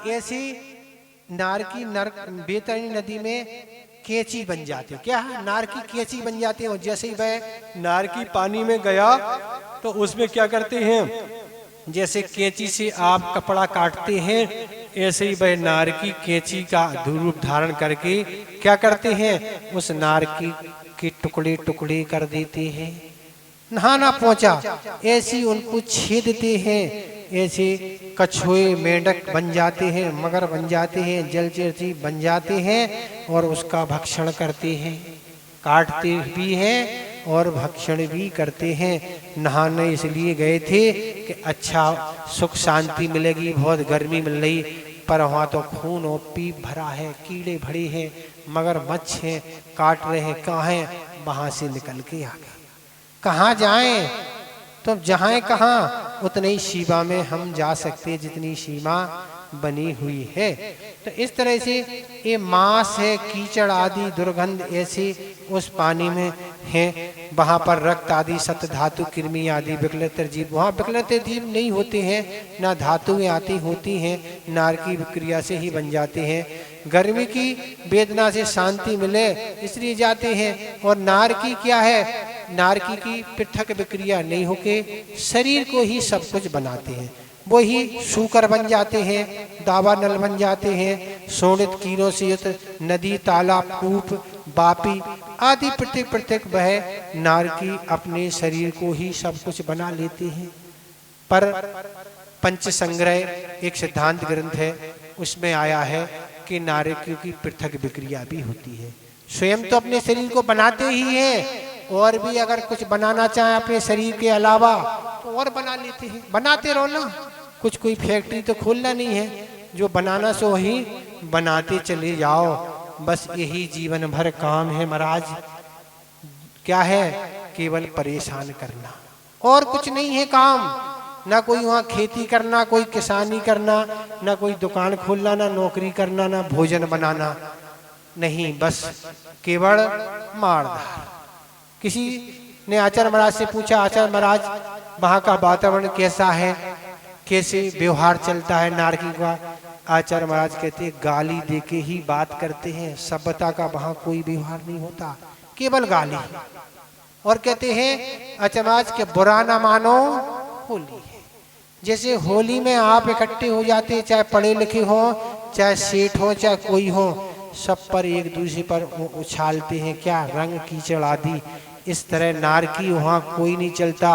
ऐसी नार की बैतरणी नदी में केची बन जाते। क्या नार की केची बन जाते हैं। और जैसे ही वह नार की पानी में गया तो उसमें क्या करते हैं, जैसे केची से आप कपड़ा काटते हैं ऐसे ही वह नार की केची का रूप धारण करके क्या करते हैं, उस नार की टुकड़े टुकड़े कर देते हैं। नहाना पहुंचा ऐसी उनको छेदते हैं, ऐसे कछुए मेंढक बन जाते हैं, मगर बन जाते हैं, जलचर जीव बन जाते हैं और उसका भक्षण करते हैं। काटते भी हैं और भक्षण भी करते हैं। नहाने इसलिए गए थे कि अच्छा सुख शांति मिलेगी, बहुत गर्मी मिल रही, पर वहाँ तो खून और पीप भरा है, कीड़े भरे हैं, मगरमच्छ हैं, काट रहे हैं। कहाँ हैं, वहाँ से निकल के आ गए। कहाँ जाएं, तो जहाँ कहाँ उतने ही सीमा में हम जा सकते जितनी सीमा बनी हुई है। तो इस तरह से ये मांस है, कीचड़ आदि दुर्गंध ऐसे उस पानी में है। वहाँ पर रक्त आदि सत धातु कृमि आदि विकलतर जीव, वहाँ विकलतर जीव नहीं होते हैं, ना धातुएं आती होती हैं, नार की विक्रिया से ही बन जाते हैं। गर्मी की वेदना से शांति मिले इसलिए जाते हैं। और नार की क्या है, नारकी की पृथक विक्रिया नहीं होके शरीर को ही सब कुछ बनाते हैं। वो ही शूकर बन जाते हैं, दावानल बन जाते हैं, शोणित कीड़ों से युक्त नदी तालाब कूप बापी आदि प्रत्येक प्रत्येक वह नारकी अपने शरीर को ही सब कुछ बना लेते हैं। पर पंच संग्रह एक सिद्धांत ग्रंथ है, उसमें आया है कि नारकियों की पृथक विक्रिया भी होती है। स्वयं तो अपने शरीर को बनाते ही हैं, और भी अगर कुछ बनाना चाहे अपने शरीर के अलावा तो और बना लेते हैं। बनाते रहो ना, कुछ कोई फैक्ट्री तो खोलना नहीं है, जो बनाना सो ही बनाते चले जाओ। बस यही जीवन भर काम है महाराज। क्या है, केवल परेशान करना, और कुछ नहीं है काम। ना कोई वहाँ खेती करना, कोई किसानी करना, ना कोई दुकान खोलना, ना नौकरी करना, ना भोजन बनाना, नहीं, बस केवल मारधार। किसी ने आचार्य महाराज से पूछा, आचार्य महाराज वहाँ का वातावरण कैसा है, कैसे व्यवहार चलता है नारकी का। आचार्य महाराज कहते हैं गाली देके ही बात करते हैं, सभ्यता का वहाँ कोई व्यवहार नहीं होता, केवल गाली। और कहते हैं आचार्य महाराज के बुरा ना मानो होली है। जैसे होली में आप इकट्ठे हो जाते हैं, चाहे पढ़े लिखे हो, चाहे सेठ हो, चाहे कोई हो, सब पर एक दूसरे पर उछालते हैं क्या, रंग कीचड़ आदि। इस तरह नारकी वहाँ कोई नहीं चलता।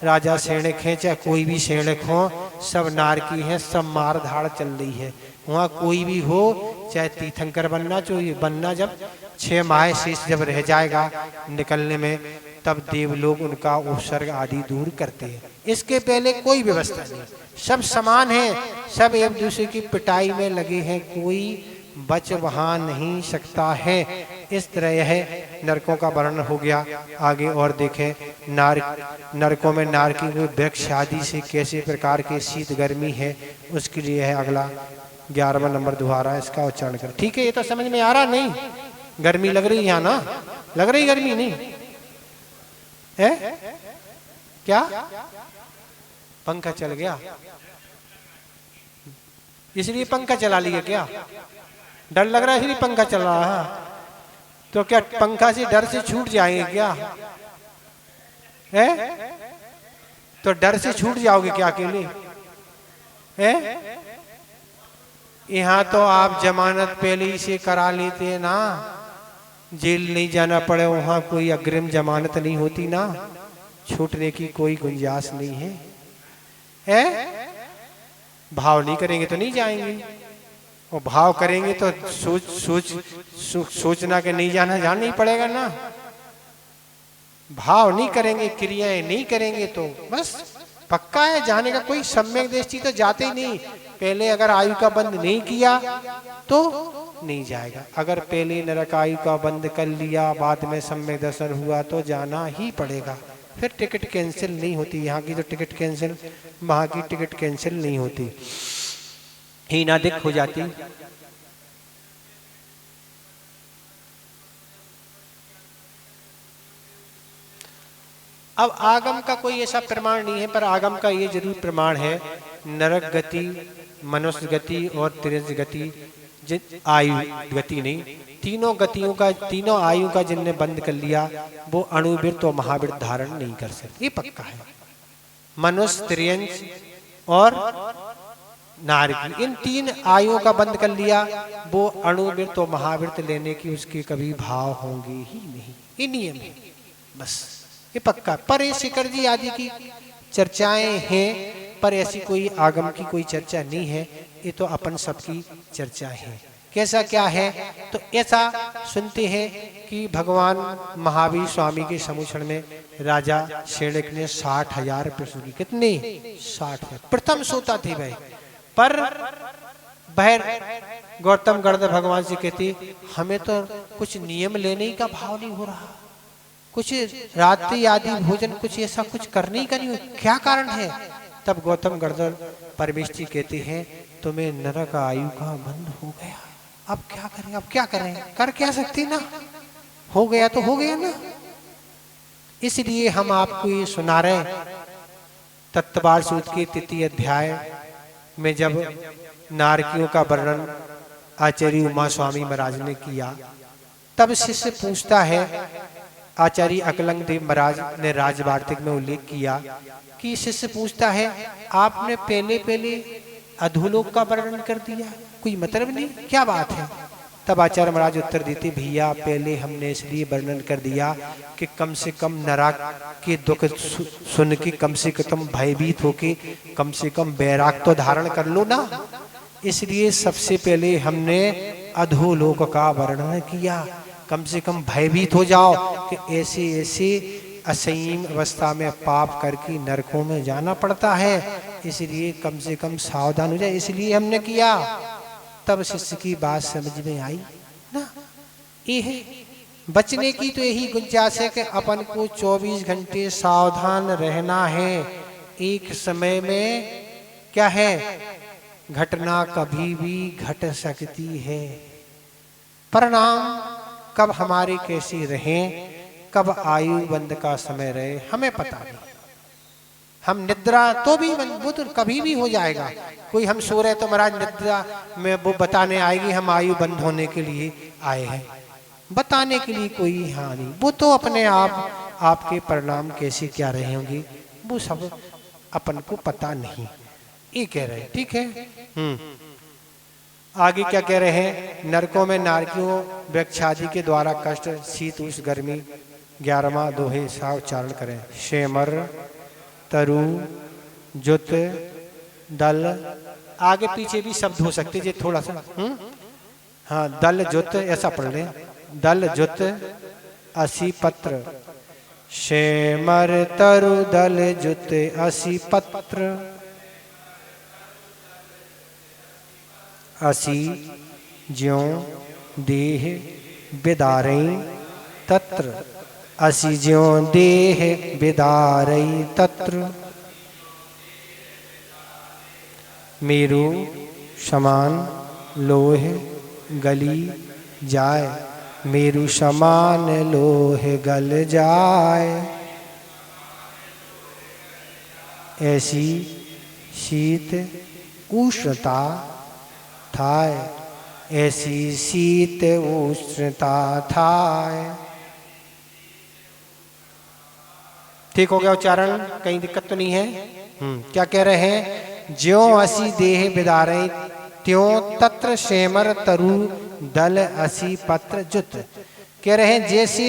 राजा सैनिक है, चाहे कोई भी सैनिक हो, सब नारकी हैं, सब मार धाड़ चल रही है। वहाँ कोई भी हो, चाहे तीर्थंकर बनना चाहिए, बनना जब 6 माह शेष जब रह जाएगा निकलने में, तब देव लोग उनका उपसर्ग आदि दूर करते हैं। इसके पहले कोई व्यवस्था नहीं, सब समान है, सब एक दूसरे की पिटाई में लगे हैं, कोई बच वहाँ नहीं सकता है। इस तरह यह नरकों का वर्णन हो गया। आगे और देखें नरकों में नारकी को वृक्ष आदि से कैसे प्रकार के शीत गर्मी है, उसके लिए है अगला 11वां नंबर दोबारा इसका उच्चारण कर। ठीक है, ये तो समझ में आ रहा नहीं, गर्मी लग रही यहाँ ना, लग रही गर्मी नहीं है क्या, पंखा चल गया इसलिए पंखा चला लिया क्या, डर लग रहा है इसलिए पंखा चल रहा है। तो क्या पंखा से डर से छूट जाएंगे क्या है, तो डर से छूट जाओगे क्या अकेले है। यहाँ तो आप जमानत पहले ही से करा लेते हैं ना, जेल नहीं जाना पड़े, वहां कोई अग्रिम जमानत नहीं होती ना, छूटने की कोई गुंजाइश नहीं है। भाव नहीं करेंगे तो नहीं जाएंगे, और भाव करेंगे तो सोचना कि नहीं जाना, जाना ही पड़ेगा ना। भाव नहीं करेंगे, क्रियाएं नहीं करेंगे तो बस पक्का है जाने का। कोई सम्यक दृष्टि तो जाते ही नहीं, पहले अगर आयु का बंद नहीं किया तो नहीं जाएगा। अगर पहले नरक आयु का बंद कर लिया, बाद में सम्यक दर्शन हुआ तो जाना ही पड़ेगा। फिर टिकट कैंसिल नहीं होती, यहाँ की तो टिकट कैंसिल, वहाँ की टिकट कैंसिल नहीं होती, हीनादिक हो जाती। अब आगम का कोई ऐसा प्रमाण नहीं है, पर आगम का ये जरूर प्रमाण है, नरक गति, मनुष्य गति और तिरज गति, आयु गति नहीं, तीनों गतियों का, तीनों आयु का जिनने बंद कर लिया वो अणुवृत्त और महावृत्त धारण नहीं कर सकते, ये पक्का है। मनुष्य, त्रियंश और नारकी, इन तीन आयुओं का बंद कर लिया, वो अणुवृत्त और महावृत्त लेने की उसके कभी भाव होंगे ही नहीं, ये नियम है बस, ये पक्का। पर ये शिखर जी आदि की चर्चाएं हैं, पर ऐसी कोई आगम की कोई चर्चा नहीं है, ये तो अपन सबकी चर्चा है। कैसा क्या है, तो ऐसा सुनते हैं कि भगवान महावीर स्वामी के समुक्षण में राजा शेणक ने 60,000 रुपये सुनी। कितने? 60। प्रथम सोता थे भाई, पर बहर गौतम गर्द भगवान से कहती, हमें तो कुछ नियम लेने का भाव नहीं हो रहा, कुछ रात्रि आदि भोजन कुछ ऐसा कुछ करने का नहीं, क्या कारण है? तब गौतम गर्दन परमेश्वर कहते हैं, तुम्हें नरक आयु का बंध हो गया, अब क्या करें, अब क्या करें, कर क्या सकती ना, हो गया तो हो गया ना। इसलिए हम आपको ये सुना रहे, तत्वार सूत्र के 3 अध्याय में जब नारकियों का वर्णन आचार्य उमा स्वामी महाराज ने किया, तब शिष्य पूछता है, आचार्य अकलंग देव महाराज ने राजवार्तिक में उल्लेख किया कि शिष्य पूछता है, आपने पहले पहले अधोलोक का वर्णन कर दिया, कोई मतलब नहीं, क्या बात है? तब आचार्य महाराज उत्तर देते, भैया पहले हमने इसलिए वर्णन कर दिया कि कम से कम नरक के दुख सुन के कम से कम भयभीत होके कम से कम बैराग तो धारण कर लो ना, इसलिए सबसे पहले हमने अधोलोक का वर्णन किया, कम से कम भयभीत हो जाओ कि ऐसे ऐसे असंयम अवस्था में पाप करके नरकों में जाना पड़ता है, इसलिए कम से कम सावधान हो जाए, इसलिए हमने किया। तब शिष्य की बात समझ में आई ना, ये है बचने की तो यही गुंजाइश है कि अपन को 24 घंटे सावधान रहना है। एक समय में क्या है, घटना कभी भी घट सकती है, परिणाम कब हमारे कैसे रहें, कब आयु बंद का समय रहे, हमें पता नहीं। हम निद्रा तो भी वो तो कभी भी हो जाएगा, कोई हम सो रहे तो महाराज निद्रा में वो बताने आएगी हम आयु बंद होने के लिए आए हैं, बताने के लिए कोई हानि, वो तो अपने आप आपके परिणाम कैसे क्या रहे होंगे वो सब अपन को पता नहीं, ये कह रहे हैं। ठीक है। आगे क्या कह रहे हैं, नरकों में नारकियों वृक्षादि के द्वारा कष्ट, शीत उष्ण गर्मी। 11वां दोहे सा उच्चारण करें, शेमर तरु जुत दल, आगे पीछे भी शब्द हो सकते जे थोड़ा सा, हाँ, दल जुत ऐसा पढ़ लें, दल जुत असी पत्र, शेमर तरु दल जुत असी पत्र, असी ज्यों देह बिदारई तत्र, असी ज्यों देह बिदारई तत्र, मेरु समान लोह गली जाए, मेरु समान लोह गल जाए, ऐसी शीत उष्णता थाय, ऐसी शीत उष्णता थाय। ठीक हो गया उच्चारण, कहीं दिक्कत तो नहीं है? क्या कह रहे हैं, ज्यों असी देह बिदारे त्यों तत्र शेमर तरु दल असी पत्र जुत। कह रहे हैं जैसे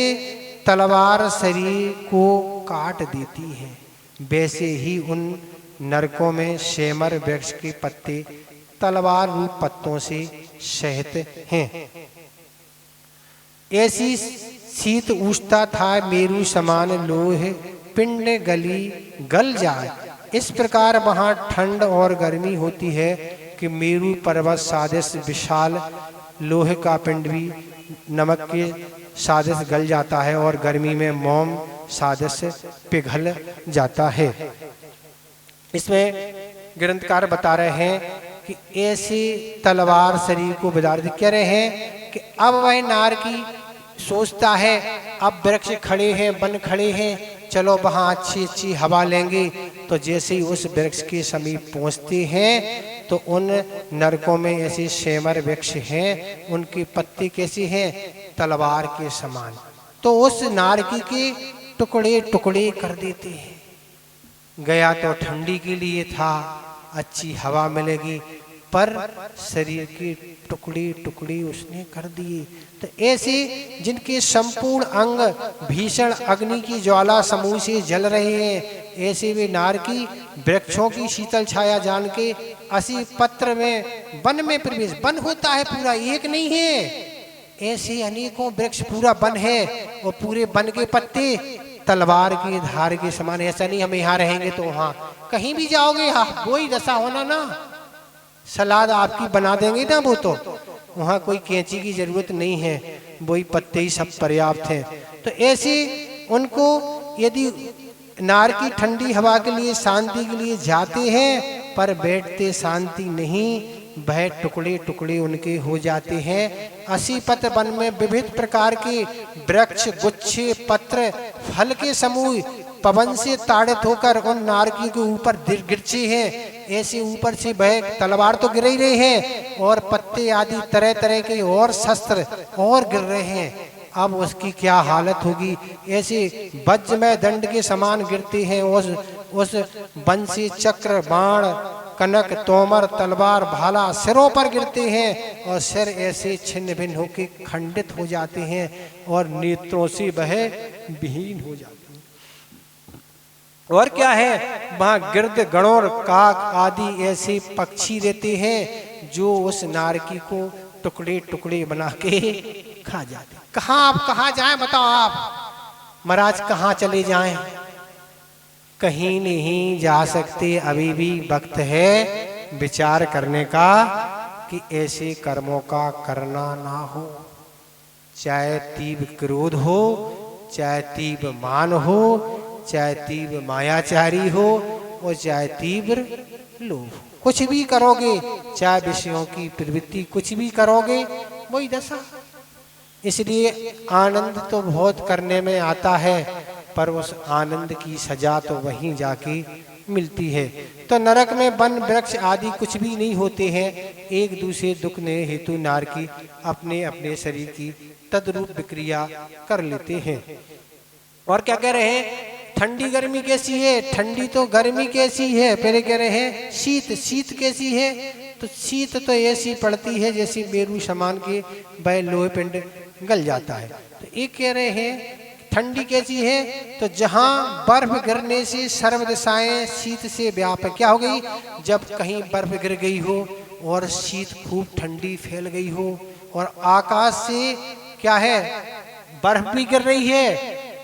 तलवार शरीर को काट देती है, वैसे ही उन नरकों में शेमर वृक्ष के पत्ते तलवार रूप पत्तों से सहित हैं। ऐसी शीत उष्णता था मेरु समान लोह पिंड गली गल जाए। इस प्रकार वहाँ ठंड और गर्मी होती है कि मेरु पर्वत सादृश विशाल लोहे का पिंड भी नमक के सादृश गल जाता है और गर्मी में मोम सादृश पिघल जाता है। इसमें ग्रंथकार बता रहे हैं कि ऐसी तलवार शरीर को बिदार कह रहे हैं कि अब वह नार की सोचता है, अब वृक्ष खड़े हैं, वन खड़े हैं, चलो वहाँ अच्छी अच्छी हवा लेंगे। तो जैसे ही उस वृक्ष के समीप पहुँचते हैं तो उन नरकों में ऐसे सेमर वृक्ष हैं, उनके पत्ते कैसे हैं, तलवार के समान। तो उस नारकी के टुकड़े टुकड़े कर देते हैं। गया तो ठंडी के लिए था, अच्छी हवा मिलेगी, पर शरीर के टुकड़े टुकड़े उसने कर दिए। तो ऐसे जिनके संपूर्ण अंग भीषण अग्नि की ज्वाला समूह से जल रहे हैं, ऐसे वे नारकी वृक्षों की शीतल छाया जान के असी पत्र में वन में प्रवेश, वन होता है पूरा, एक नहीं है, ऐसे अनेकों वृक्ष पूरा वन है और पूरे वन के पत्ते तलवार की धार के समान। ऐसा नहीं हम यहाँ रहेंगे तो वहाँ कहीं भी जाओगे आप, वही दशा होना ना, सलाद आपकी बना देंगे ना वो, तो वहाँ कोई कैंची की जरूरत नहीं है, वही पत्ते ही सब पर्याप्त हैं। तो ऐसे उनको यदि नार की ठंडी हवा के लिए शांति के लिए जाते हैं, पर बैठते शांति नहीं, वह टुकड़े टुकड़े उनके हो जाते हैं। असी पत्र वन में विविध प्रकार के वृक्ष, गुच्छे, पत्र, फल के समूह पवन से ताड़ित होकर उन नारकियों के ऊपर गिरचे हैं। ऐसे ऊपर से वह तलवार तो गिर ही रहे हैं और पत्ते आदि तरह तरह के और शस्त्र और गिर रहे हैं। अब उसकी क्या हालत होगी, ऐसे वज्रमय दंड के समान गिरते हैं। उस बंसी, चक्र, बाण, कनक, तोमर, तलवार, भाला सिरों पर गिरते हैं और सिर ऐसे छिन्न भिन्न होकर खंडित हो जाते हैं और नेत्रों से वह विहीन हो जाते हैं। और क्या है, वहाँ गिर्द, गणोर, काक आदि ऐसे पक्षी रहते हैं जो उस नारकी को टुकड़े टुकड़े बना के खा जाते। कहाँ आप कहाँ जाएं बताओ आप, महाराज कहाँ चले जाएं, कहीं नहीं जा सकते। अभी भी वक्त है विचार करने का कि ऐसे कर्मों का करना ना हो, चाहे तीव्र क्रोध हो, चाहे तीव्र मान हो, चाहे तीव्र मायाचारी हो और चाहे तीव्र लोभ, कुछ भी करोगे, चाहे विषयों की प्रवृत्ति कुछ भी करोगे, वही दशा। इसलिए आनंद तो बहुत करने में आता है, पर उस आनंद की सजा तो वहीं जाके मिलती है। तो नरक में वन, वृक्ष आदि कुछ भी नहीं होते हैं, एक दूसरे दुख ने हेतु नारकी अपने अपने शरीर की तद्रूप विक्रिया कर लेते हैं। और क्या कह रहे हैं, ठंडी गर्मी कैसी है, ठंडी तो गर्मी कैसी है, पहले कह रहे हैं शीत, शीत कैसी है, तो शीत तो ऐसी पड़ती है जैसे मेरू समान के वह लोहे पिंड गल जाता है। तो एक कह रहे हैं ठंडी कैसी है, तो जहाँ बर्फ गिरने से सर्व दिशाएं शीत से व्यापक क्या हो गई, जब कहीं बर्फ गिर गई हो और शीत खूब ठंडी फैल गई हो और आकाश से क्या है, बर्फ भी गिर रही है,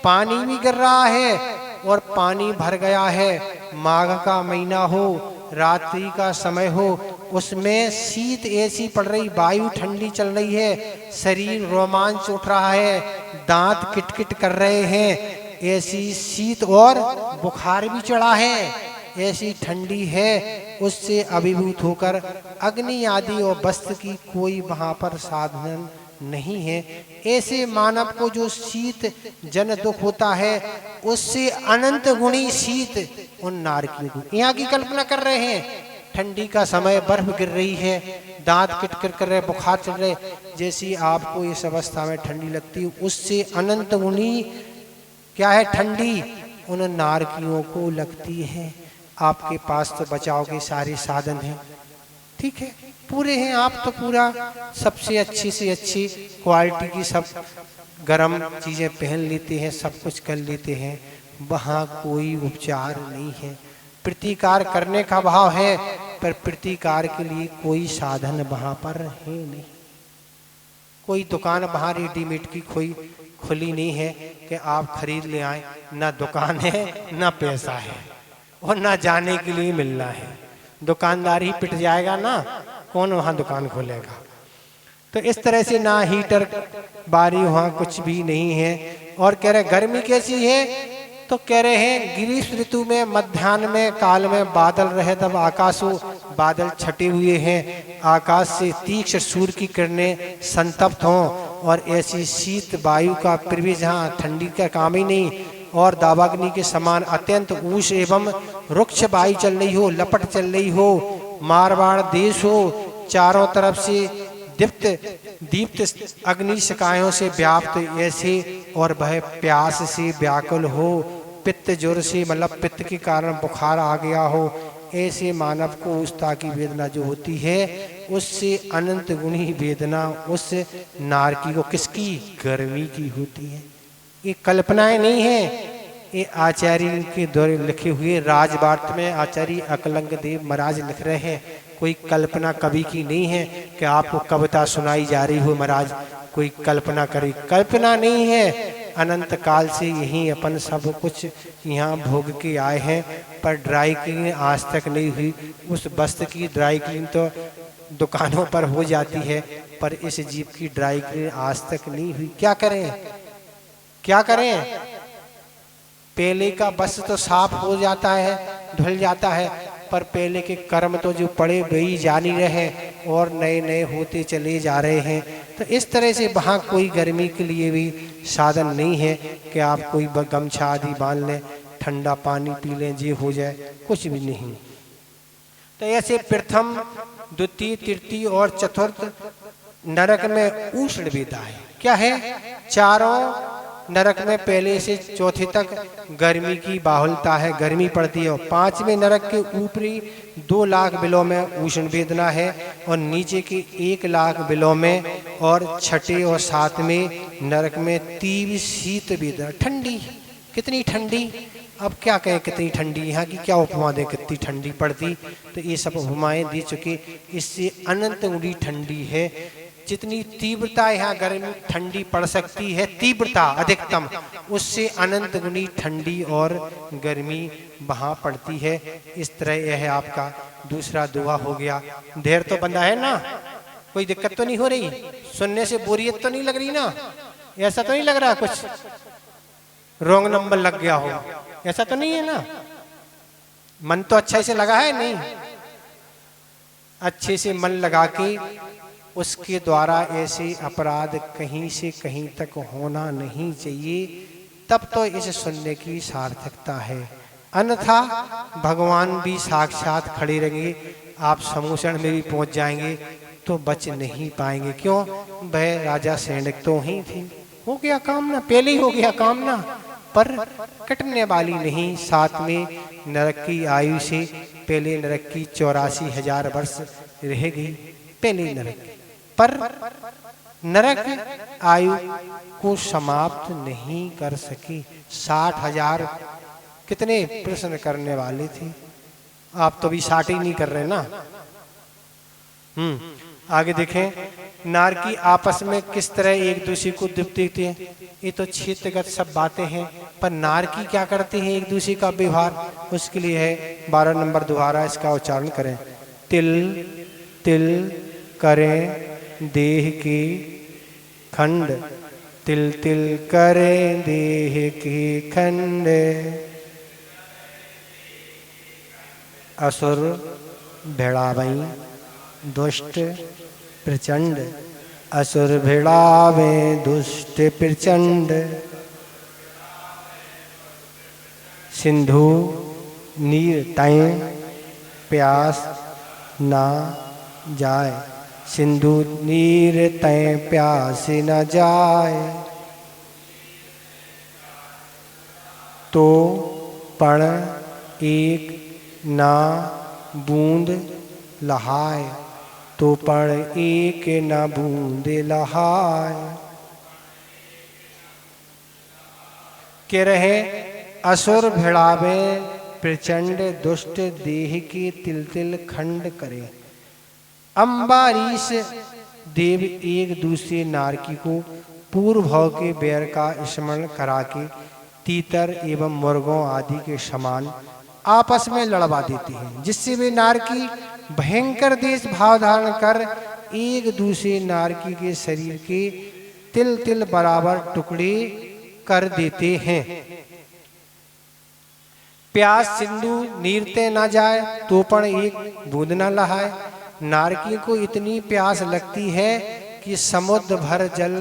पानी भी गिर रहा है और पानी भर गया है, माघ का महीना हो, रात्रि का समय हो, उसमें शीत ऐसी पड़ रही, वायु ठंडी चल रही है, शरीर रोमांच उठ रहा है, दांत किटकिट कर रहे हैं, ऐसी शीत और बुखार भी चढ़ा है, ऐसी ठंडी है, उससे अभिभूत होकर अग्नि आदि और वस्त्र की कोई वहां पर साधन नहीं है। ऐसे मानव को जो शीत जन दुख होता है, उससे अनंत गुणी शीत उन नारकियों को, यहाँ की कल्पना कर रहे हैं, ठंडी का समय, बर्फ गिर रही है, दांत किटकिट कर रहे, बुखार चल रहे, जैसी आपको इस अवस्था में ठंडी लगती है, उससे अनंत गुणी क्या है ठंडी उन नारकियों को लगती है। आपके पास तो बचाव के सारे साधन हैं, ठीक है, पूरे हैं, आप तो पूरा सबसे अच्छी से अच्छी क्वालिटी की सब गरम चीजें पहन लेते हैं, सब कुछ कर लेते हैं, वहाँ कोई उपचार नहीं है। प्रतिकार करने का भाव है, पर प्रतिकार के लिए कोई साधन वहाँ पर है नहीं, कोई दुकान वहाँ रेडीमेड की कोई खुली नहीं है कि आप खरीद ले आए, ना दुकान है, ना पैसा है और ना जाने के लिए मिलना है, दुकानदार ही पिट जाएगा ना, कौन वहाँ दुकान खोलेगा। तो इस तरह से ना हीटर बारी वहाँ कुछ भी नहीं है। और कह रहे गर्मी कैसी है, तो कह रहे हैं ग्रीष्म ऋतु में मध्याह्न में काल में बादल रहे, तब आकाशों बादल छटे हुए हैं, आकाश से तीक्ष्ण सूर्य की किरणें संतप्त हों और ऐसी शीत वायु का प्रवेश, जहाँ ठंडी का काम ही नहीं और दावाग्नि के समान अत्यंत ऊष एवं रुक्ष वायु चल रही हो, लपट चल रही हो, मारवाड़ देश हो, चारों तरफ से दीप्त अग्नि शिखाओं से व्याप्त ऐसे, और वह प्यास से व्याकुल हो, पित्त ज्वर से मतलब पित्त के कारण बुखार आ गया हो, ऐसे मानव को उष्णता की वेदना जो होती है उससे अनंत गुणी वेदना उस नारकी को, किसकी, गर्मी की होती है। ये कल्पनाएं नहीं है, ये आचार्य के द्वारा लिखे हुए राजवार्त में आचार्य अकलंग देव महाराज लिख रहे हैं। कोई कल्पना कवि की नहीं है कि आपको कविता सुनाई जा रही हो महाराज कोई कल्पना करे, कल्पना नहीं है। अनंत काल से यही अपन सब कुछ यहाँ भोग के आए हैं, पर ड्राई क्लीन आज तक नहीं हुई। उस वस्त्र की ड्राई क्लीन तो दुकानों पर हो जाती है, पर इस जीव की ड्राई क्लीन आज तक नहीं हुई। क्या करें, क्या करें? पहले का वस्त्र तो साफ हो जाता है, धुल जाता है, पर पहले के कर्म तो जो पड़े वही जानी रहे और नए नए होते चले जा रहे हैं। तो इस तरह से वहाँ कोई गर्मी के लिए भी साधन नहीं है कि आप कोई गमछा आदि बांध लें, ठंडा पानी पी लें, जे हो जाए, कुछ भी नहीं। तो ऐसे प्रथम, द्वितीय, तृतीय और चतुर्थ नरक में उष्ण वेदा है। क्या है? चारों नरक में पहले से चौथे तक गर्मी की बाहुलता है, गर्मी पड़ती है। और पांचवें नरक के ऊपरी 2 लाख बिलों में उष्ण वेदना है, और नीचे के 1 लाख बिलों में, और छठे और सातवें नरक में तीव्र शीत वेदना, ठंडी। कितनी ठंडी, अब क्या कहें कितनी ठंडी, यहाँ की क्या उपमा दें कितनी ठंडी पड़ती। तो ये सब उपमाएं दे चुके, इससे अनंत गुणी ठंडी है। जितनी तीव्रता यहाँ गर्मी ठंडी पड़ सकती है, तीव्रता अधिकतम, उससे अनंत गुणी ठंडी और गर्मी वहाँ पड़ती है। इस तरह यह है आपका दूसरा दोहा हो गया। देर तो बंदा है ना, कोई दिक्कत तो नहीं हो रही, सुनने से बोरियत तो नहीं लग रही ना, ऐसा तो नहीं लग रहा कुछ रॉन्ग नंबर लग गया हो, ऐसा तो नहीं है ना? मन तो अच्छा से लगा है? नहीं, अच्छे से मन लगा के उसके द्वारा ऐसे अपराध कहीं से कहीं तक होना नहीं चाहिए, तब तो इसे सुनने की सार्थकता है। अन्यथा भगवान भी साक्षात खड़े रहेंगे, आप समूषण में भी पहुंच जाएंगे तो बच नहीं पाएंगे। क्यों? वह राजा सैनिक तो ही थे, हो गया काम ना, पहले ही हो गया काम ना, पर कटने वाली नहीं। 7वें नरक की आयु से पहले नरक की 84,000 वर्ष रह गई, पहले नरक, पर नरक आयु को समाप्त नहीं कर सकी। 60,000 कितने प्रश्न करने वाले थे, आप तो भी 60 ही नहीं कर रहे ना। आगे देखें, नारकी आपस में किस तरह एक दूसरे को देखते हैं। ये तो क्षेत्रगत सब बातें हैं, पर नारकी क्या करते हैं एक दूसरे का व्यवहार, उसके लिए है 12 नंबर दोबारा इसका उच्चारण करें। तिल तिल करें देह के खंड, तिल तिल करें देह के खंड, असुर भेड़ावई दुष्ट प्रचंड, असुर भेड़ावे दुष्ट प्रचंड, सिंधु नीर तय प्यास ना जाए, सिंधु नीर तय प्यास न जाए, तो पण एक ना बूंद लहाए, तो पण एक ना बूंद लहाए। के रहे असुर भिड़ावे प्रचंड दुष्ट, देह के तिल तिल खंड करे। अम्बारीश देव एक दूसरे नारकी को पूर्व भाव के बैर का स्मरण करा के तीतर एवं मुर्गों आदि के समान आपस में लड़वा देती हैं, जिससे वे नारकी भयंकर देश भाव धारण कर एक दूसरे नारकी के शरीर के तिल तिल बराबर टुकड़े कर देते हैं। प्यास सिंधु नीरते ना जाए, तो पण एक बूंद न लहाए। नारकी को इतनी प्यास लगती है कि समुद्र भर जल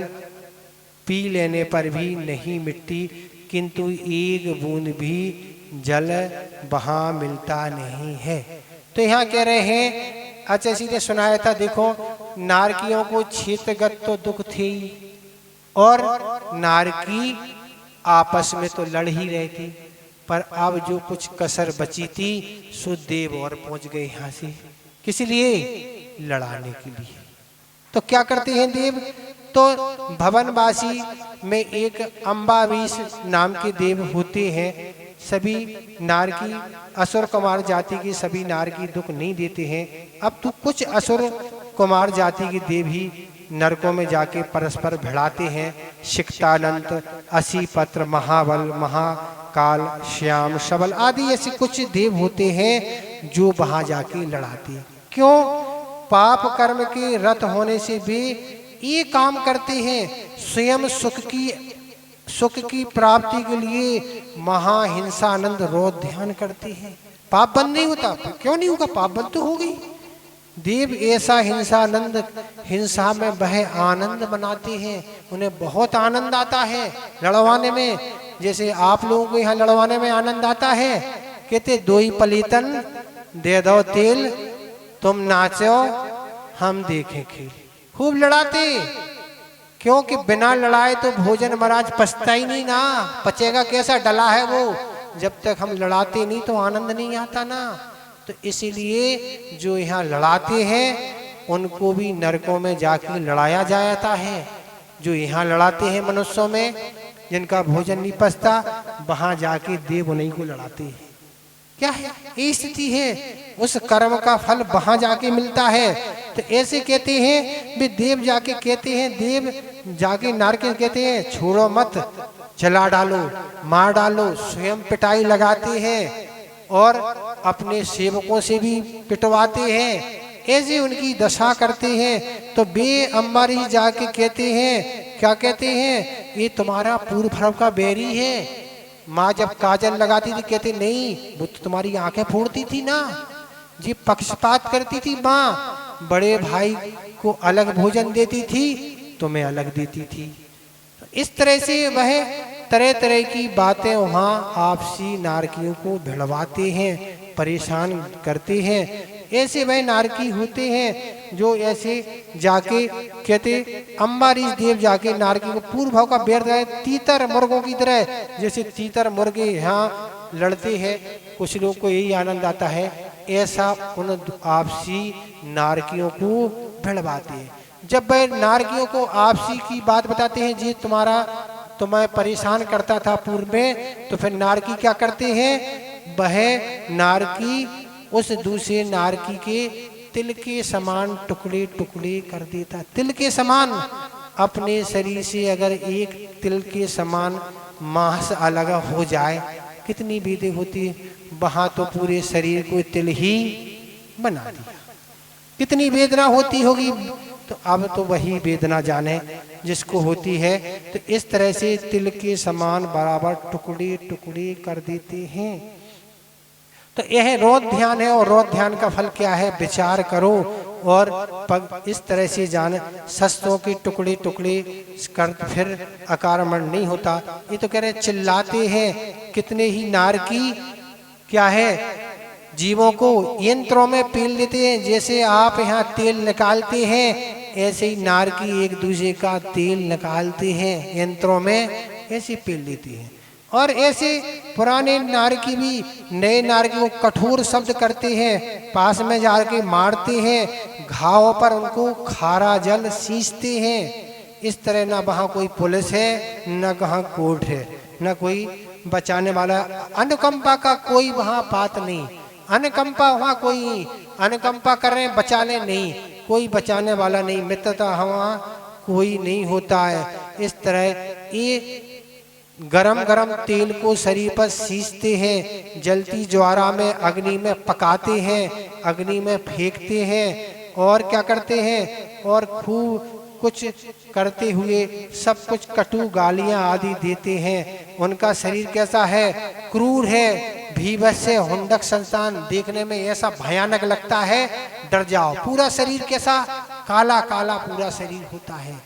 पी लेने पर भी नहीं मिटती, किंतु एक बूंद भी जल वहां मिलता नहीं है। तो यहाँ कह रहे हैं, अच्छा इसी ने सुनाया था, देखो नारकियों को क्षेत्रगत तो दुख थे ही, और नारकी आपस में तो लड़ ही रहे थे, पर अब जो कुछ कसर बची थी सो देव और पहुंच गए यहाँ से, किस लिए? लड़ाने के लिए। तो क्या करते हैं देव? तो भवनवासी में एक अम्बावीस नाम के देव होते हैं। सभी नारकी असुर कुमार जाति की सभी नारकी दुख नहीं देते हैं। अब तो कुछ असुर कुमार जाति के देव ही नरकों में जाके परस्पर भिड़ाते हैं। शिक्तानंत, असीपत्र, महाबल, महाकाल, श्याम, सबल आदि ऐसे कुछ देव होते हैं जो वहां जाके लड़ाते हैं। क्यों? पाप कर्म के रत होने से भी ये काम करते हैं, स्वयं सुख की प्राप्ति के लिए महाहिंसानंद रोध ध्यान करते हैं। पाप बंद नहीं होता, क्यों नहीं होगा? पाप बंद तो हो गई। देव ऐसा हिंसानंद, हिंसा में वह आनंद बनाते हैं, उन्हें बहुत आनंद आता है लड़वाने में। जैसे आप लोगों को यहाँ लड़वाने में आनंद आता है, कहते दो ही पलीतन दे दो तेल, तुम नाचो हम देखें खेल। खूब लड़ाते, क्योंकि बिना लड़ाए तो भोजन महाराज पचता ही नहीं ना, पचेगा कैसा? डला है वो। जब तक हम लड़ाते नहीं तो आनंद नहीं आता ना। तो इसीलिए जो यहाँ लड़ाते हैं उनको भी नरकों में जाके लड़ाया जाता है। जो यहाँ लड़ाते हैं मनुष्यों में, जिनका भोजन नहीं पचता, वहां जाके देव उन्हीं को लड़ाते हैं। क्या है ये स्थिति है? उस कर्म का फल वहां जाके मिलता है। तो ऐसे कहते हैं भी देव जाके कहते हैं, देव जाके नारकी कहते हैं छोड़ो मत, जला डालो, मार डालो, स्वयं पिटाई लगाते हैं और अपने सेवकों से भी पिटवाते हैं। ऐसे उनकी दशा करते हैं। तो बे अम्बारी जाके कहते हैं, क्या कहते हैं? ये तुम्हारा पूर्व भव का बैरी है। माँ जब काजल लगाती थी कहते नहीं, वो तो तुम्हारी आंखें फोड़ती थी ना, जी पक्षपात करती थी माँ। बड़े भाई को अलग भोजन देती थी, तुम्हें अलग देती थी। तो इस तरह से वह तरह तरह की बातें वहाँ आपसी नारकियों को भिड़वाते हैं, परेशान करते हैं। ऐसे वह नारकी होते हैं जो ऐसे जाके कहते, अम्बारीश देव जाके नारकी को पूर्व भाव का बैर है, तीतर मुर्गों की तरह। जैसे तीतर मुर्गे यहाँ लड़ते हैं, कुछ लोग को यही आनंद आता है, ऐसा उन आपसी नारकियों को भिड़वाते हैं। जब वह नारकियों को आपसी की बात बताते हैं, जी तुम्हें परेशान करता था पूर्व में, तो फिर नारकी क्या करते हैं? वह नारकी उस दूसरे नारकी के तिल के समान टुकड़े टुकड़े कर देता। तिल के समान, अपने शरीर से अगर एक तिल के समान मांस अलग हो जाए कितनी वेदना होती है। वहां तो पूरे शरीर को तिल ही बना दिया, कितनी वेदना होती होगी। तो अब तो वही वेदना जाने जिसको होती है। तो इस तरह से तिल के समान बराबर टुकड़े टुकड़े कर देते हैं। तो यह रोध ध्यान है। और रोध ध्यान का फल क्या है? विचार करो और इस तरह से जाने, शस्त्रों के टुकड़े टुकड़े कर फिर अकारमण नहीं होता। ये तो कह रहे चिल्लाते हैं, कितने ही नारकी क्या है जीवों को यंत्रों में पील देते हैं। जैसे आप यहाँ तेल निकालते हैं, ऐसे ही नारकी एक दूसरे का तेल निकालते हैं यंत्रों में, ऐसे पील देते हैं। और ऐसे पुराने नारकी भी नए नारकी को कठोर शब्द करते हैं, पास में जाके मारते हैं, घावों पर उनको खारा जल सींचते हैं। इस तरह ना वहाँ कोई पुलिस है, न कहाँ कोर्ट है, न कोई बचाने वाला। अनुकंपा का कोई वहाँ बात नहीं। अनुकंपा वहाँ कोई अनुकंपा कर रहे हैं, बचाने नहीं, कोई बचाने वाला नहीं। मित्रता वहाँ कोई नहीं होता है। इस तरह ये गरम गरम तेल को शरीर पर सींचते हैं, जलती ज्वारा में अग्नि में पकाते हैं, अग्नि में फेंकते हैं। और क्या करते हैं? और खूब कुछ करते हुए सब कुछ कटु गालियां आदि देते हैं। उनका शरीर कैसा है? क्रूर है, भीभत्स है, हुंडक संतान, देखने में ऐसा भयानक लगता है, डर जाओ। पूरा शरीर कैसा? काला काला पूरा शरीर होता है।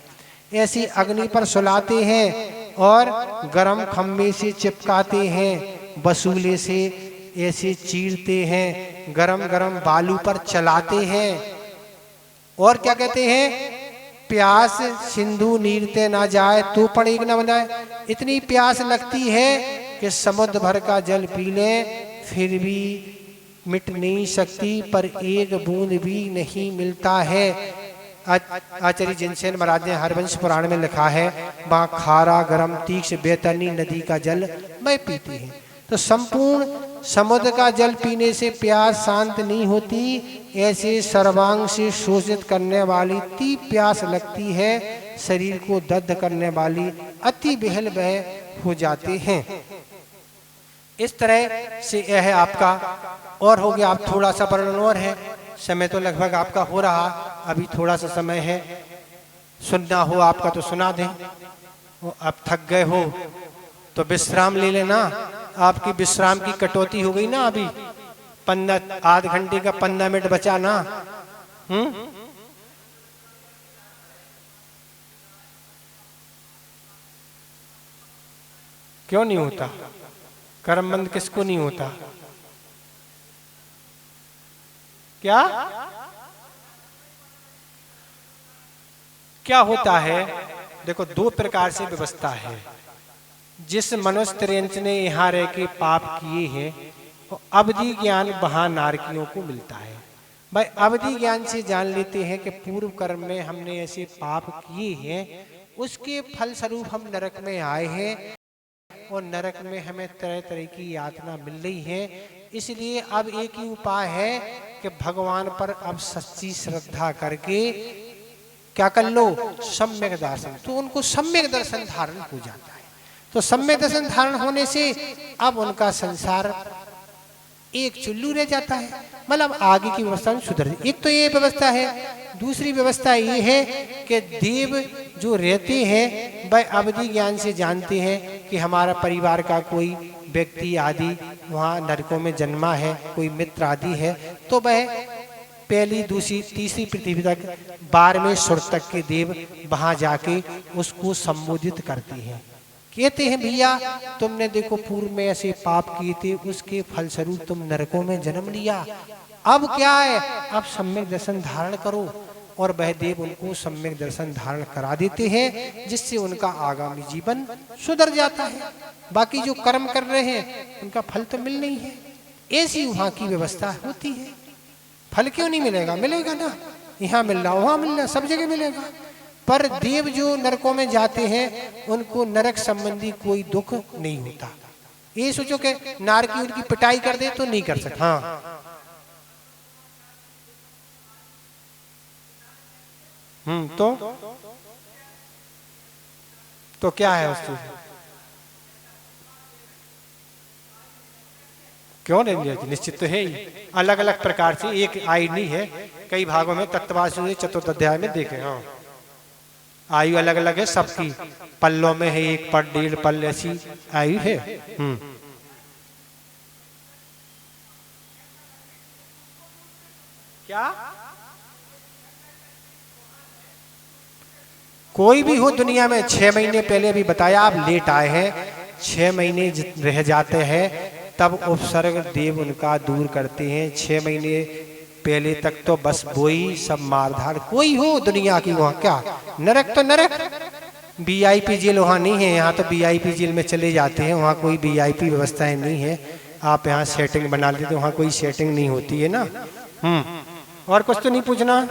ऐसी अग्नि पर सुलाते हैं और गरम खम्भे से चिपकाते हैं, वसूले से ऐसे चीरते हैं, गरम गरम बालू पर चलाते हैं। और क्या कहते हैं, प्यास सिंधु नीरते ना जाए तो पण एक न बनाए। इतनी प्यास लगती है कि समुद्र भर का जल पी लें फिर भी मिट नहीं सकती, पर एक बूंद भी नहीं मिलता है। आचार्य जिनसेन महाराज ने हरवंश पुराण में लिखा है, वहाँ खारा गरम तीक्ष्ण बेतरनी नदी का जल मैं पीती है। तो संपूर्ण समुद्र का जल पीने से प्यास शांत नहीं होती, ऐसे सर्वांग से शोषित करने वाली ती प्यास लगती है, शरीर को दग्ध करने वाली अति बेहल बह हो जाते हैं। इस तरह से यह है आपका। और हो गया, आप थोड़ा सा वर्णन और है, समय तो लगभग आपका हो रहा, अभी थोड़ा सा समय है, सुनना हो आपका तो सुना दें। अब थक गए हो तो विश्राम ले लेना, आपकी विश्राम की कटौती हो गई ना, अभी 15 आध घंटे का 15 मिनट बचा ना। क्यों नहीं होता? कर्मबंध किसको नहीं होता? क्या क्या होता है? देखो, दो प्रकार से व्यवस्था है। जिस मनुष्य त्रेंच ने यहाँ रह के पाप किए हैं, तो अवधि ज्ञान वहां नारकियों को मिलता है। भाई अवधि ज्ञान से जान लेते हैं कि पूर्व कर्म में हमने ऐसे पाप किए हैं, उसके फल स्वरूप हम नरक में आए हैं और नरक में हमें तरह तरह की यातना मिल रही है। इसलिए अब एक ही उपाय है कि भगवान पर अब सच्ची श्रद्धा करके क्या कर लो, सम्यक दर्शन। तो उनको सम्यक दर्शन धारण हो जाता है। तो सम्यक दर्शन धारण होने से अब उनका संसार एक चुल्लू रह जाता है, मतलब आगे की व्यवस्था सुधर। एक तो ये व्यवस्था है। दूसरी व्यवस्था ये है कि देव जो रहते हैं वह अवधि ज्ञान से जानते हैं कि हमारा परिवार का कोई व्यक्ति आदि वहाँ नरकों में जन्मा है, कोई मित्र आदि है, तो वह पहली दूसरी तीसरी पृथ्वी तक 12वें सुर तक के देव वहाँ जाके उसको संबोधित करते हैं। कहते हैं भैया तुमने देखो पूर्व में ऐसे पाप किए थे, उसके फलस्वरूप तुम नरकों में जन्म लिया, अब क्या है, अब सम्यक दर्शन धारण करो। और वह देव उनको सम्यक दर्शन धारण करा देते हैं, जिससे उनका आगामी जीवन सुधर जाता है। बाकी जो कर्म कर रहे हैं उनका फल तो मिल नहीं है। ऐसी वहाँ की व्यवस्था होती है। फल क्यों नहीं मिलेगा? मिलेगा ना, यहाँ मिल रहा वहाँ मिल रहा, सब जगह मिलेगा। पर देव जो नरकों में जाते हैं उनको नरक संबंधी कोई दुख नहीं होता। ये सोचो कि नारकी उनकी पिटाई कर दे तो नहीं कर सकता। हाँ, तो क्या है उस चीज? क्यों नहीं? निश्चित तो है ही। अलग अलग प्रकार से, एक आयु नहीं है, कई भागों में तत्वासु चतुर्थ अध्याय में देखे। हाँ, आयु अलग अलग है सबकी, पल्लों में है 1 पल 1.5 पल ऐसी आयु है। क्या कोई भी हो दुनिया में 6 महीने पहले भी बताया, आप लेट आए हैं, 6 महीने रह जाते हैं तब उपसर्ग देव उनका दूर करते हैं। 6 महीने पहले तक तो बस वही सब मारधाड़ कोई हो दुनिया की, वहाँ क्या नरक तो नरक, VIP जेल वहाँ नहीं है। यहाँ तो VIP जेल में चले जाते हैं, वहाँ कोई VIP व्यवस्थाएं नहीं है। आप यहाँ सेटिंग बना लेते, वहाँ कोई सेटिंग नहीं होती है ना। और कुछ तो नहीं पूछना।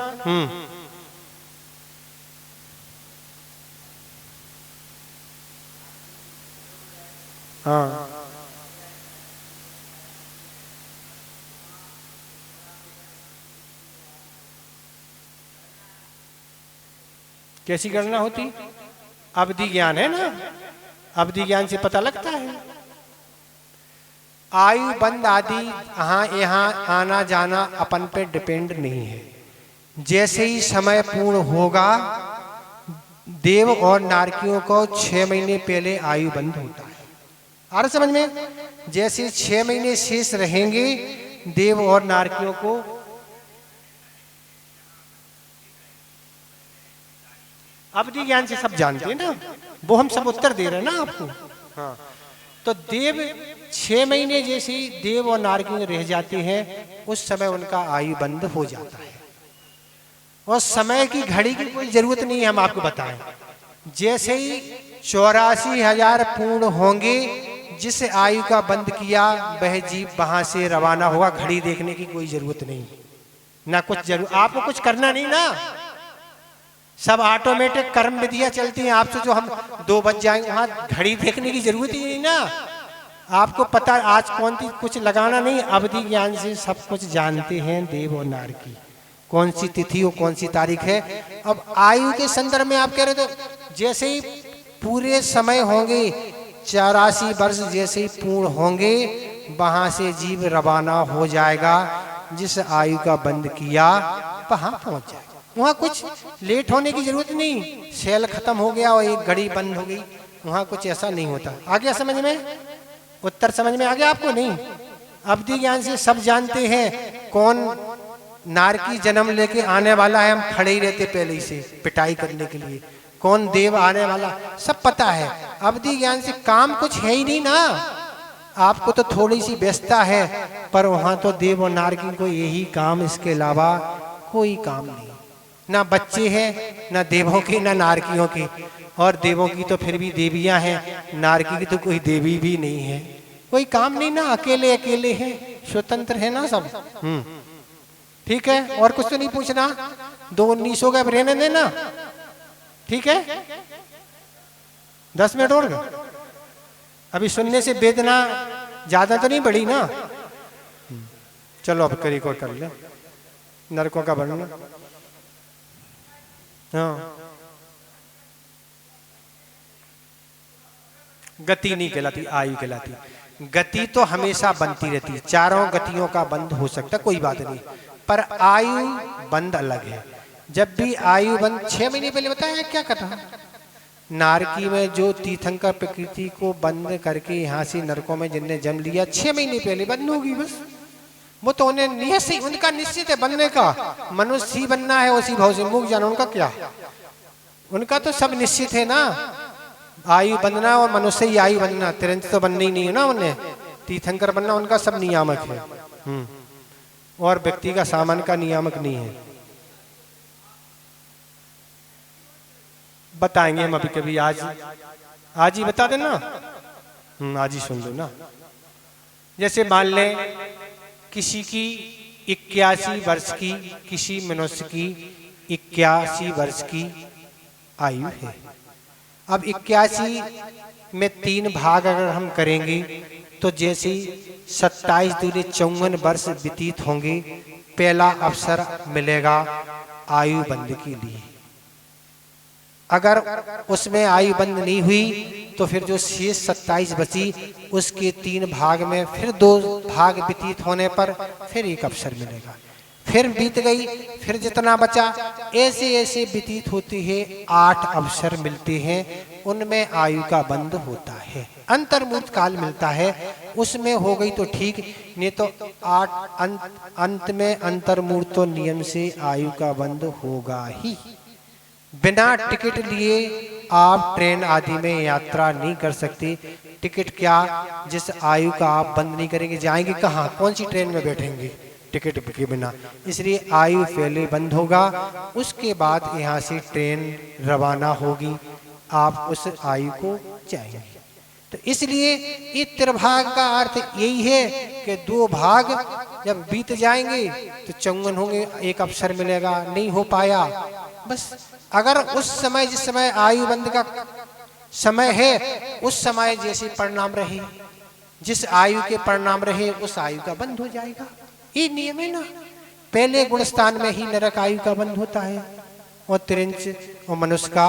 हाँ, कैसी गणना होती? अवधि ज्ञान है ना, अवधि ज्ञान से पता लगता है। आयु बंद आदि यहाँ आना जाना अपन पे डिपेंड नहीं है। जैसे ही समय पूर्ण होगा, देव और नारकियों को 6 महीने पहले आयु बंद होता है। आ रहा समझ में? जैसे 6 महीने शेष रहेंगे देव और नारकियों को, अवधि ज्ञान से सब जानते हैं ना, वो हम सब उत्तर दे रहे हैं ना आपको। हाँ, तो देव 6 महीने जैसे ही देव और नारकी रह जाते हैं, उस समय उनका आयु बंद हो जाता है। और समय की घड़ी की कोई जरूरत नहीं है, हम आपको बताएं। जैसे ही 84,000 पूर्ण होंगे, जिस आयु का बंद किया वह जीव वहां से रवाना होगा। घड़ी देखने की कोई जरूरत नहीं, ना कुछ जरूर, आपको कुछ करना नहीं ना, सब ऑटोमेटिक कर्म विधियां चलती हैं आपसे। जो हम 2 बज जाएंगे, वहां घड़ी देखने की जरूरत ही नहीं ना। आपको पता आज कौन सी कुछ लगाना नहीं, अवधि ज्ञान से सब कुछ जानते हैं देव और नारकी, कौन सी तिथि और कौन सी तारीख है। अब आयु के संदर्भ में आप कह रहे थे, जैसे ही पूरे समय होंगे, 84 वर्ष जैसे ही पूर्ण होंगे, वहां से जीव रवाना हो जाएगा। जिस आयु का बंद किया वहां पहुंच जाएगा। वहां कुछ लेट होने की जरूरत नहीं, सेल खत्म हो गया और एक घड़ी बंद हो गई, वहां कुछ ऐसा नहीं होता। आ गया समझ में? उत्तर समझ में आ गया आपको? नहीं, अवधि ज्ञान से सब जानते हैं कौन नारकी जन्म लेके आने वाला है। हम खड़े ही रहते पहले ही से पिटाई करने के लिए, कौन देव आने वाला, सब पता है। अवधि ज्ञान से काम कुछ है ही नहीं ना, आपको तो थोड़ी सी व्यस्तता है, पर वहां तो देव और नारकी को यही काम, इसके अलावा कोई काम नहीं। ना बच्चे हैं, ना देवों के ना नारकियों के। और देवों की तो फिर भी देवियां हैं, नारकी की तो कोई देवी भी नहीं है। कोई काम नहीं ना, अकेले अकेले हैं, स्वतंत्र है ना सब। ठीक है, और कुछ तो नहीं पूछना। 2:19 हो गए, अब रहने देना। ठीक है, 10 मिनट और अभी सुनने से वेदना ज्यादा तो नहीं बढ़ी ना। चलो अब करीब और कर ले नरकों का वर्णन। हाँ, गति नहीं कहलाती, आयु कहलाती। गति तो हमेशा बनती रहती है, चारों गतियों का बंद हो सकता, कोई बात नहीं, पर आयु बंद अलग है। जब भी आयु बंद, 6 महीने पहले बताया क्या कथा, नारकी में जो तीर्थंकर प्रकृति को बंद करके यहाँ से नरकों में जिनने जन्म लिया, 6 महीने पहले बंद होगी बस। वो तो उन्हें निश्चित, उनका निश्चित है बनने का, मनुष्य ही बनना है, उसी भाव से मुख जाना। उनका क्या, उनका तो सब निश्चित है ना, आयु बनना और मनुष्य ही आयु बनना, तुरंत तो बनना ही नहीं है ना उन्हें। तीर्थंकर बनना उनका सब नियामक है, और व्यक्ति का सामान का नियामक नहीं है। बताएंगे हम अभी कभी, आज ही बता देना। आज ही सुन लो ना। जैसे मान लें किसी की 81 वर्ष की, किसी मनुष्य की 81 वर्ष की आयु है। अब 81 में 3 भाग अगर हम करेंगे, तो जैसे 27 दूनी 54 वर्ष व्यतीत होंगे, पहला अवसर मिलेगा आयु बंद के लिए। अगर उसमें आयु बंद नहीं हुई, तो फिर जो शेष 27 बची, उसके 3 भाग में फिर 2 भाग व्यतीत होने पर फिर एक अवसर मिलेगा। फिर बीत गई, फिर जितना बचा, ऐसे ऐसे व्यतीत होती है। 8 अवसर मिलते हैं, उनमें आयु का बंद होता है। अंतर्मूर्त काल मिलता है, उसमें हो गई तो ठीक, नहीं तो 8 अंत में अंतर्मूर्त तो नियम से आयु का बंद होगा ही। बिना टिकट लिए आप ट्रेन आदि में यात्रा नहीं कर सकते। टिकट क्या, जिस आयु का आप बंद नहीं करेंगे, जाएंगे कहाँ, कौन सी ट्रेन में बैठेंगे टिकट के बिना। इसलिए आयु पहले बंद होगा, उसके बाद यहाँ से ट्रेन रवाना होगी, आप उस आयु को जाएंगे। तो इसलिए ये त्रिभाग का अर्थ यही है कि 2 भाग जब बीत जाएंगे तो 54 होंगे, एक अवसर मिलेगा, नहीं हो पाया बस। अगर उस समय, जिस समय आयु बंद का समय है, उस समय जैसे परिणाम रहे, जिस आयु के परिणाम रहे, उस आयु का बंद हो जाएगा। ये नियम है ना। पहले गुणस्थान में ही नरक आयु का बंद होता है, और त्रिंच और मनुष्य का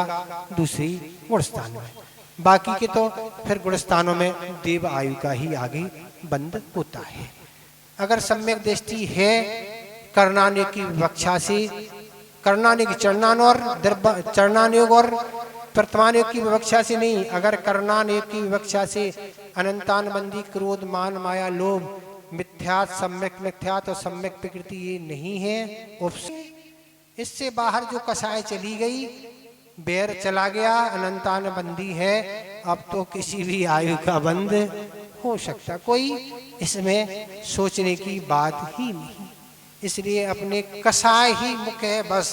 दूसरी गुणस्थान में। बाकी के तो फिर गुणस्थानों में देव आयु का ही आगे बंद होता है। अगर सम्यक दृष्टि है, कर्णान्य की विवक्षा से, कर्णान्य चरणानुयोग और वर्तमानयोग की विवक्षा से नहीं, अगर कर्णानुयोग की विवक्षा से अनंतान बंदी, क्रोध, मान, माया, लोभ, मिथ्यात, सम्यक मिथ्यात और सम्यक प्रकृति ये नहीं है। इससे बाहर जो कसाय चली गई, बेर चला गया, अनंतान बंदी है, अब तो किसी भी आयु का बंद हो सकता। कोई इसमें सोचने की बात ही नहीं। इसलिए अपने कसाय ही मुख्य है। बस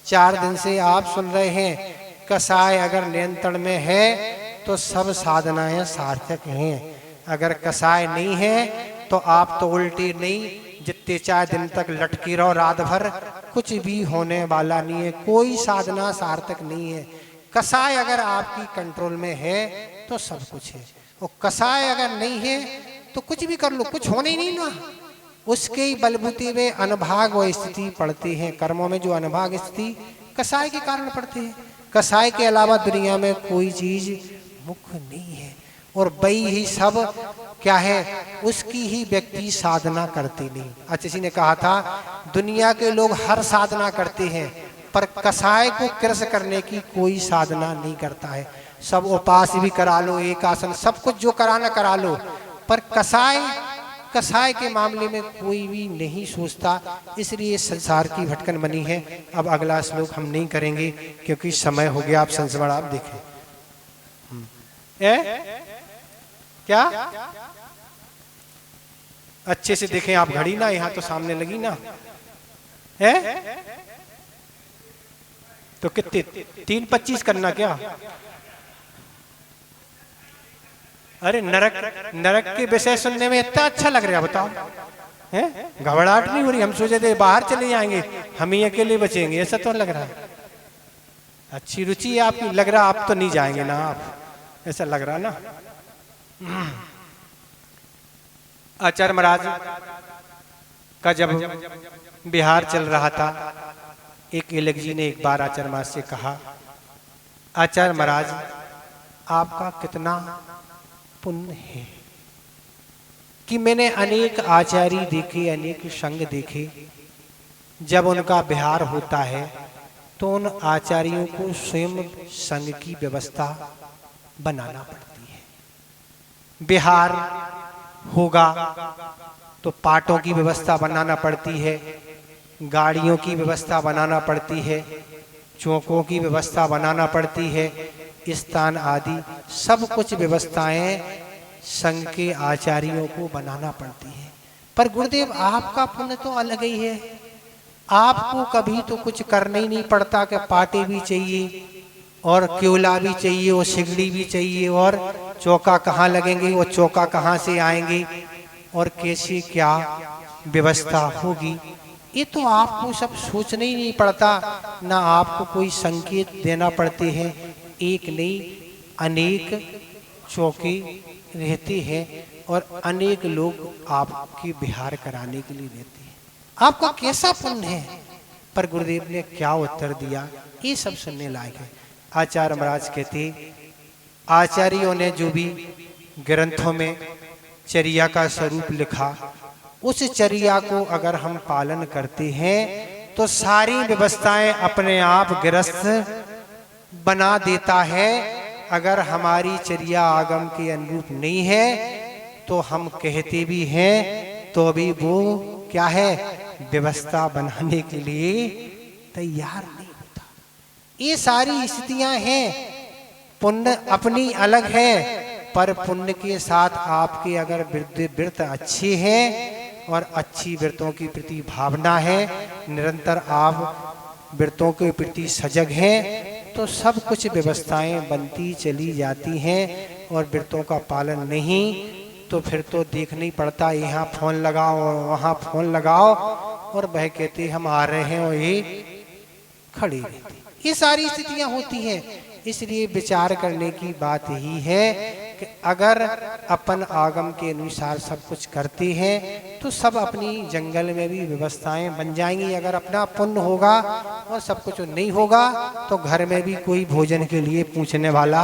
4 दिन से आप सुन रहे हैं, कसाय अगर नियंत्रण में है तो सब साधनाएं सार्थक हैं। अगर कसाय नहीं है तो आप तो उल्टी नहीं, जितने 4 दिन तक लटके रहो रात भर, कुछ भी होने वाला नहीं है। कोई साधना सार्थक नहीं है। कसाय अगर आपकी कंट्रोल में है तो सब कुछ है, और कसाय अगर नहीं है तो कुछ भी कर लो, कुछ होने ही नहीं ना। उसके ही बलबूते में अनभाग व स्थिति पड़ती है। कर्मों में जो अनभाग स्थिति कसाय के कारण पड़ती है। कसाय के अलावा दुनिया में कोई चीज मुख्य नहीं है, और वही ही सब क्या है, उसकी ही व्यक्ति साधना करते नहीं। किसी ने कहा था दुनिया के लोग हर साधना करते हैं, पर कसाय को कृष करने की कोई साधना नहीं करता है। सब उपास भी करा लो, एक आसन, सब कुछ जो कराना करा लो, पर कसाय के मामले में कोई भी नहीं सोचता। इसलिए संसार की भटकन बनी है। अब अगला श्लोक हम नहीं करेंगे क्योंकि समय हो गया। आप संस्मरण आप देखें क्या अच्छे से देखें आप, घड़ी ना यहाँ तो सामने लगी ना है, तो कितने 3:25 करना क्या? अरे नरक के विषय सुनने में इतना अच्छा लग रहा है, बताओ है? घबराहट नहीं हो रही? हम सोचे थे बाहर चले जाएंगे, हम ही अकेले बचेंगे, ऐसा तो लग रहा है। अच्छी रुचि है आपकी, लग रहा आप तो नहीं जाएंगे ना, आप ऐसा लग रहा ना। आचार्य महाराज का जब बिहार चल रहा था, एक एलक जी ने एक बार आचार्य महाराज से कहा, आचार्य महाराज आपका कितना पुण्य है कि मैंने अनेक आचार्य देखे, अनेक संघ देखे, जब उनका बिहार होता है तो उन आचार्यों को स्वयं संघ की व्यवस्था बनाना पड़ती है। बिहार होगा तो पाटों की व्यवस्था बनाना पड़ती है, गाड़ियों की व्यवस्था बनाना पड़ती है, चौकों की व्यवस्था बनाना पड़ती है, स्थान आदि सब कुछ व्यवस्थाएं संघ के आचार्यों को बनाना पड़ती है। पर गुरुदेव आपका पुण्य तो अलग ही है, आपको कभी तो कुछ करना ही नहीं पड़ता कि पाटे भी चाहिए और क्योला भी चाहिए और सिगड़ी भी चाहिए और चौका कहाँ लगेंगे और चौका कहाँ से आएंगे और कैसे क्या व्यवस्था होगी, ये तो आपको सब सोचना ही नहीं पड़ता। ना आपको कोई संकेत देना पड़ते हैं, एक नहीं अनेक चौके रहते हैं और अनेक लोग आपकी बिहार कराने के लिए रहते हैं। आपका कैसा पुण्य है। पर गुरुदेव ने क्या उत्तर दिया, ये सब सुनने लायक है। आचार्य महाराज कहते, आचार्यों ने जो भी ग्रंथों में चर्या का स्वरूप लिखा, उस चर्या को अगर हम पालन करते हैं तो सारी व्यवस्थाएं अपने आप गृहस्थ बना देता है। अगर हमारी चर्या आगम के अनुरूप नहीं है तो हम कहते भी हैं तो अभी वो क्या है, व्यवस्था बनाने के लिए तैयार नहीं होता। ये सारी स्थितियां हैं। पुण्य अपनी अलग है, पर पुण्य के साथ आपके अगर व्रत अच्छे हैं और अच्छी व्रतों के प्रति भावना है, निरंतर आप व्रतों के प्रति सजग हैं, तो सब कुछ व्यवस्थाएं बनती चली जाती हैं। और व्रतों का पालन नहीं तो फिर तो देखना ही पड़ता, यहाँ फोन लगाओ और वहाँ फोन लगाओ और वह कहते हम आ रहे हैं और ये खड़ी रहती। ये सारी स्थितियां होती हैं। इसलिए विचार करने की बात ही है कि अगर अपन आगम के अनुसार सब कुछ करते हैं तो सब अपनी जंगल में भी व्यवस्थाएं बन जाएंगी। अगर अपना पुण्य होगा और सब कुछ नहीं होगा तो घर में भी कोई भोजन के लिए पूछने वाला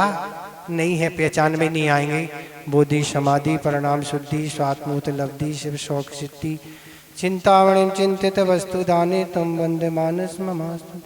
नहीं है, पहचान में नहीं आएंगे। बोधि समाधि परिणाम शुद्धि स्वात्मूत लब्धि शिव शौक सिद्धि चिंतावणिम चिंतित वस्तु दाने तम वंदे मानस ममास्तु।